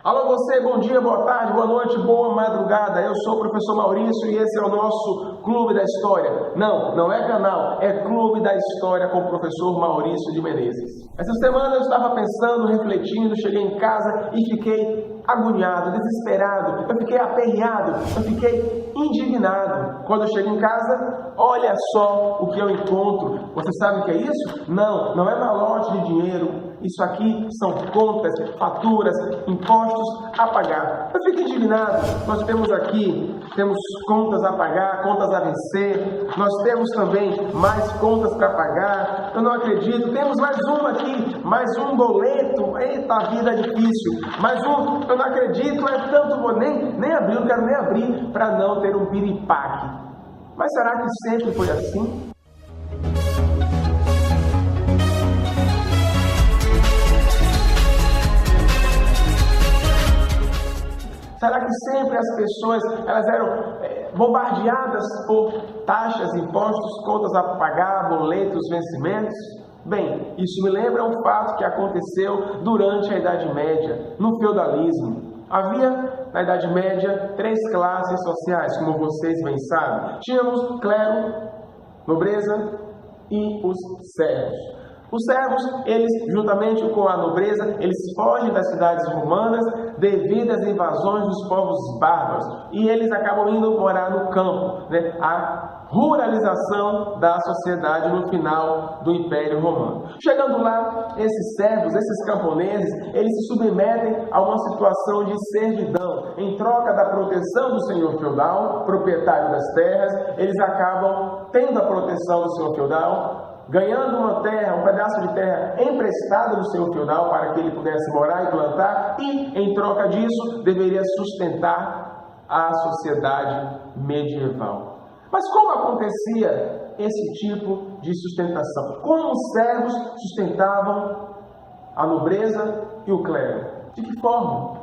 Alô você, bom dia, boa tarde, boa noite, boa madrugada. Eu sou o professor Maurício e esse é o nosso Clube da História. Não é canal, é Clube da História com o professor Maurício de Menezes. Essa semana eu estava pensando, refletindo, cheguei em casa e fiquei agoniado, desesperado, eu fiquei aperreado, eu fiquei indignado. Quando eu chego em casa, olha só o que eu encontro. Você sabe o que é isso? Não é malote de dinheiro. Isso aqui são contas, faturas, impostos a pagar. Eu fico indignado. Nós temos contas a pagar, contas a vencer. Nós temos também mais contas para pagar. Eu não acredito. Temos mais uma aqui, mais um boleto. Eita, a vida é difícil. Mais um, eu não acredito. É tanto, vou nem abrir, não quero nem abrir para não ter um piripaque. Mas será que sempre foi assim? Será que sempre as pessoas elas eram bombardeadas por taxas, impostos, contas a pagar, boletos, vencimentos? Bem, isso me lembra um fato que aconteceu durante a Idade Média, no feudalismo. Havia, na Idade Média, 3 classes sociais, como vocês bem sabem. Tínhamos clero, nobreza e os servos. Os servos, eles, juntamente com a nobreza, eles fogem das cidades romanas devido às invasões dos povos bárbaros. E eles acabam indo morar no campo, a ruralização da sociedade no final do Império Romano. Chegando lá, esses servos, esses camponeses, eles se submetem a uma situação de servidão. Em troca da proteção do senhor feudal, proprietário das terras, eles acabam tendo a proteção do senhor feudal, ganhando uma terra, um pedaço de terra emprestado do senhor feudal para que ele pudesse morar e plantar, e, em troca disso, deveria sustentar a sociedade medieval. Mas como acontecia esse tipo de sustentação? Como os servos sustentavam a nobreza e o clero? De que forma?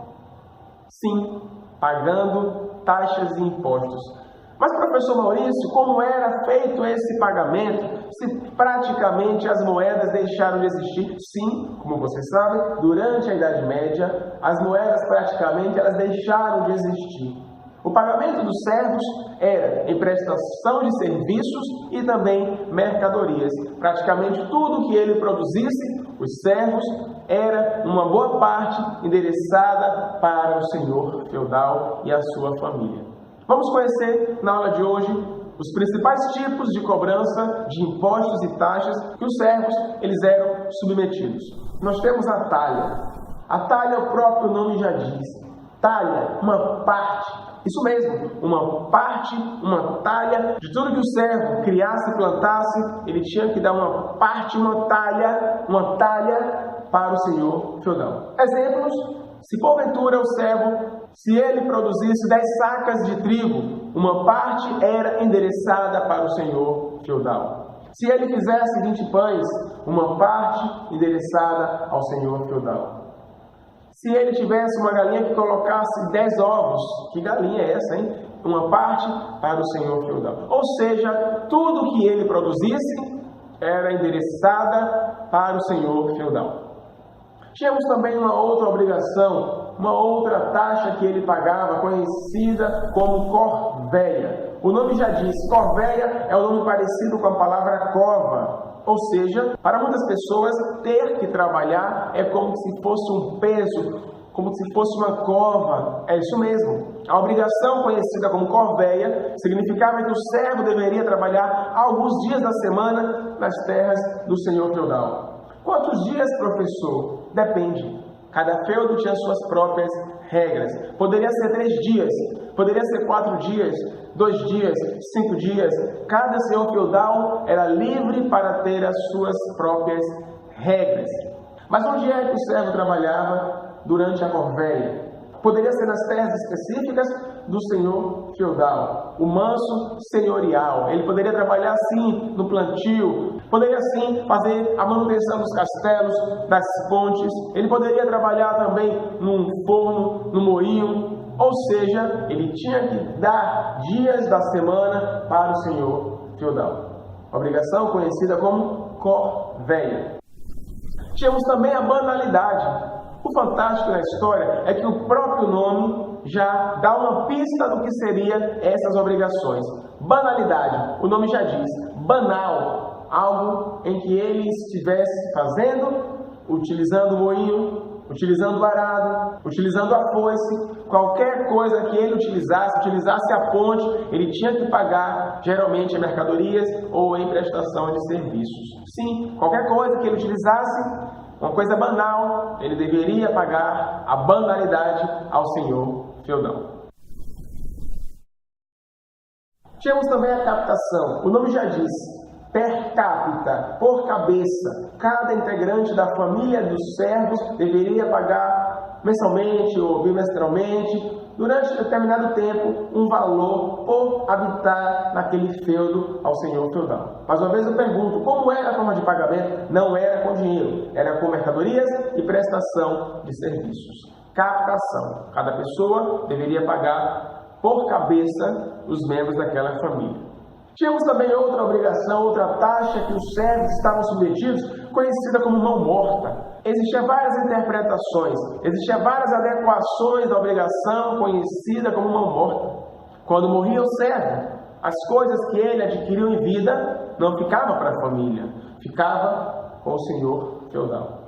Sim, pagando taxas e impostos. Mas, professor Maurício, como era feito esse pagamento se praticamente as moedas deixaram de existir? Sim, como vocês sabem, durante a Idade Média, as moedas praticamente elas deixaram de existir. O pagamento dos servos era em prestação de serviços e também mercadorias. Praticamente tudo que ele produzisse, os servos, era uma boa parte endereçada para o senhor feudal e a sua família. Vamos conhecer na aula de hoje os principais tipos de cobrança de impostos e taxas que os servos eles eram submetidos. Nós temos a talha. A talha, o próprio nome já diz. Talha, uma parte. Isso mesmo, uma parte, uma talha de tudo que o servo criasse e plantasse, ele tinha que dar uma parte, uma talha para o senhor feudal. Exemplos: se porventura o servo, se ele produzisse 10 sacas de trigo, uma parte era endereçada para o senhor feudal. Se ele fizesse 20 pães, uma parte endereçada ao senhor feudal. Se ele tivesse uma galinha que colocasse 10 ovos, que galinha é essa, hein? Uma parte para o senhor feudal. Ou seja, tudo que ele produzisse era endereçada para o senhor feudal. Tínhamos também uma outra obrigação, uma outra taxa que ele pagava, conhecida como corvéia. O nome já diz, corvéia é um nome parecido com a palavra cova. Ou seja, para muitas pessoas, ter que trabalhar é como se fosse um peso, como se fosse uma cova. É isso mesmo. A obrigação conhecida como corvéia significava que o servo deveria trabalhar alguns dias da semana nas terras do senhor feudal. Quantos dias, professor? Depende. Cada feudo tinha suas próprias regras. Poderia ser 3 dias, poderia ser 4 dias, 2 dias, 5 dias. Cada senhor feudal era livre para ter as suas próprias regras. Mas onde é que o servo trabalhava durante a corvéia? Poderia ser nas terras específicas do senhor feudal, o manso senhorial. Ele poderia trabalhar sim no plantio, poderia sim fazer a manutenção dos castelos, das pontes. Ele poderia trabalhar também num forno, no moinho. Ou seja, ele tinha que dar dias da semana para o senhor feudal. Obrigação conhecida como corvéia. Tínhamos também a banalidade. O fantástico da história é que o próprio nome já dá uma pista do que seriam essas obrigações. Banalidade, o nome já diz, banal, algo em que ele estivesse fazendo, utilizando o moinho, utilizando o arado, utilizando a foice, qualquer coisa que ele utilizasse a ponte, ele tinha que pagar, geralmente em mercadorias ou em prestação de serviços. Sim, qualquer coisa que ele utilizasse, uma coisa banal, ele deveria pagar a banalidade ao senhor feudal. Tínhamos também a captação, o nome já diz, per capita, por cabeça. Cada integrante da família dos servos deveria pagar mensalmente ou bimestralmente, durante determinado tempo, um valor por habitar naquele feudo ao senhor feudal. Mais uma vez eu pergunto, como era a forma de pagamento? Não era com dinheiro, era com mercadorias e prestação de serviços. Captação. Cada pessoa deveria pagar por cabeça os membros daquela família. Tínhamos também outra obrigação, outra taxa que os servos estavam submetidos, conhecida como mão morta. Existiam várias interpretações, existiam várias adequações da obrigação conhecida como mão morta. Quando morria o servo, as coisas que ele adquiriu em vida não ficavam para a família, ficava com o senhor feudal.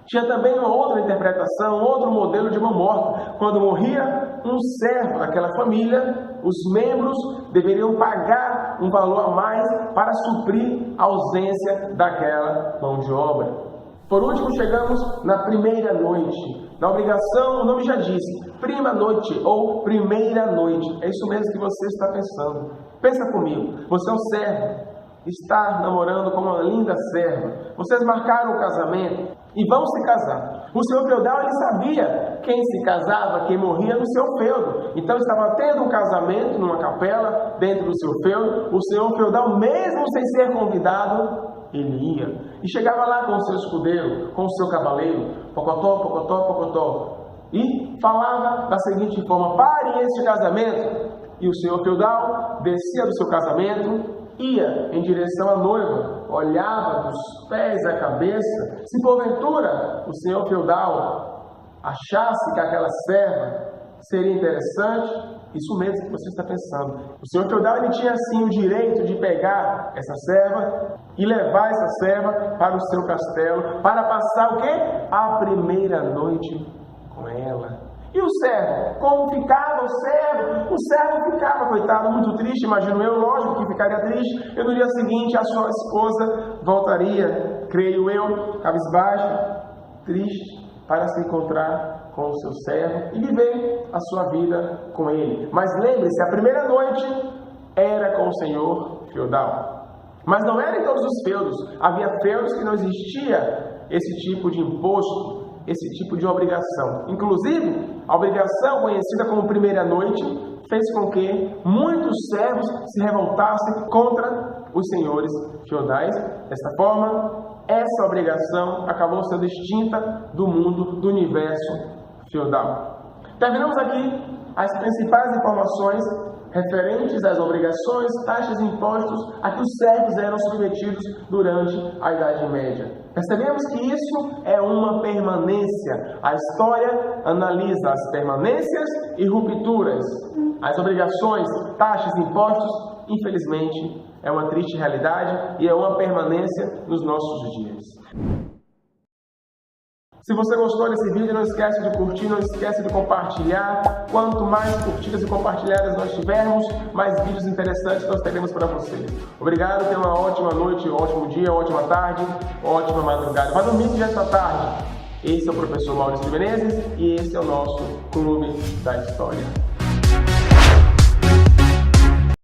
Tinha também uma outra interpretação, outro modelo de mão morta. Quando morria um servo daquela família, os membros deveriam pagar um valor a mais para suprir a ausência daquela mão de obra. Por último, chegamos na primeira noite. Na obrigação, o nome já diz, prima noite ou primeira noite. É isso mesmo que você está pensando. Pensa comigo, você é um servo, está namorando com uma linda serva. Vocês marcaram o casamento e vão se casar. O senhor feudal, ele sabia quem se casava, quem morria no seu feudo. Então estava tendo um casamento numa capela dentro do seu feudo. O senhor feudal, mesmo sem ser convidado, ele ia. E chegava lá com o seu escudeiro, com o seu cavaleiro, pocotó, pocotó, pocotó. E falava da seguinte forma, pare este casamento. E o senhor feudal descia do seu casamento, ia em direção à noiva, olhava dos pés à cabeça. Se porventura o senhor feudal achasse que aquela serva seria interessante, isso mesmo que você está pensando. O senhor feudal, ele tinha sim o direito de pegar essa serva e levar essa serva para o seu castelo, para passar o quê? A primeira noite com ela. E o servo? Como ficava o servo? O servo ficava, coitado, muito triste, imagino eu, lógico que ficaria triste. E no dia seguinte a sua esposa voltaria, creio eu, cabisbaixo, triste, para se encontrar com o seu servo e viver a sua vida com ele. Mas lembre-se, a primeira noite era com o senhor feudal. Mas não era em todos os feudos. Havia feudos que não existia esse tipo de imposto, esse tipo de obrigação. Inclusive, a obrigação conhecida como primeira noite fez com que muitos servos se revoltassem contra os senhores feudais. Dessa forma, essa obrigação acabou sendo extinta do mundo, do universo feudal. Terminamos aqui as principais informações referentes às obrigações, taxas e impostos a que os servos eram submetidos durante a Idade Média. Percebemos que isso é uma permanência. A história analisa as permanências e rupturas. As obrigações, taxas e impostos, infelizmente, é uma triste realidade e é uma permanência nos nossos dias. Se você gostou desse vídeo, não esquece de curtir, não esquece de compartilhar. Quanto mais curtidas e compartilhadas nós tivermos, mais vídeos interessantes nós teremos para você. Obrigado, tenha uma ótima noite, um ótimo dia, uma ótima tarde, uma ótima madrugada. Vá dormir nesta tarde. Esse é o professor Maurício Menezes e esse é o nosso Clube da História.